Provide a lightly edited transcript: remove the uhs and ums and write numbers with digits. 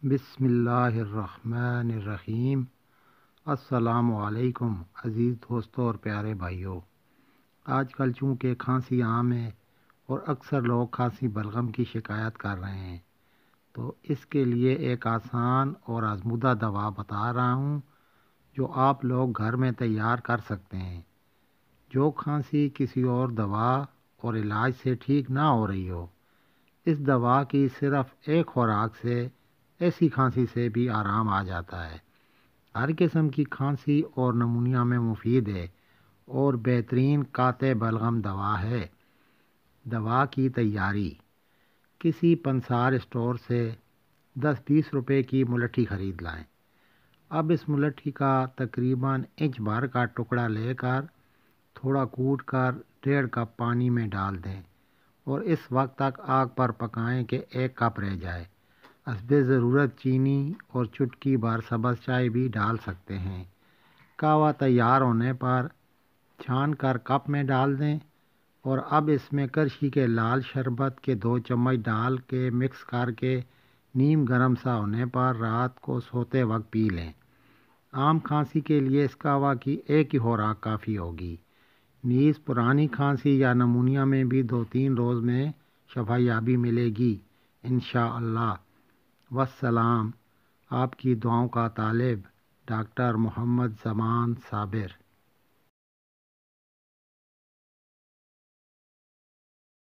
بسم اللہ الرحمن الرحیم۔ السلام علیکم عزیز دوستوں اور پیارے بھائیوں۔ آج کل چونکہ کھانسی عام ہے اور اکثر لوگ کھانسی بلغم کی شکایت کر رہے ہیں، تو اس کے لیے ایک آسان اور آزمودہ دوا بتا رہا ہوں جو آپ لوگ گھر میں تیار کر سکتے ہیں۔ جو کھانسی کسی اور دوا اور علاج سے ٹھیک نہ ہو رہی ہو، اس دوا کی صرف ایک خوراک سے ایسی کھانسی سے بھی آرام آ جاتا ہے۔ ہر قسم کی کھانسی اور نمونیا میں مفید ہے اور بہترین قاطع بلغم دوا ہے۔ دوا کی تیاری: کسی پنسار اسٹور سے 10-20 روپے کی ملٹھی خرید لائیں۔ اب اس ملٹھی کا تقریباً انچ بھر کا ٹکڑا لے کر تھوڑا کوٹ کر 1.5 کپ پانی میں ڈال دیں اور اس وقت تک آگ پر پکائیں کہ 1 کپ رہ جائے۔ حسب ضرورت چینی اور چٹکی بھر سبز چائے بھی ڈال سکتے ہیں۔ قہوہ تیار ہونے پر چھان کر کپ میں ڈال دیں اور اب اس میں کرشی کے لال شربت کے 2 چمچ ڈال کے مکس کر کے نیم گرم سا ہونے پر رات کو سوتے وقت پی لیں۔ عام کھانسی کے لیے اس قہوہ کی ایک ہی خوراک کافی ہوگی۔ نیز پرانی کھانسی یا نمونیا میں بھی 2-3 روز میں شفا یابی ملے گی انشاءاللہ۔ والسلام۔ آپ کی دعاؤں کا طالب ڈاکٹر محمد زمان صابر۔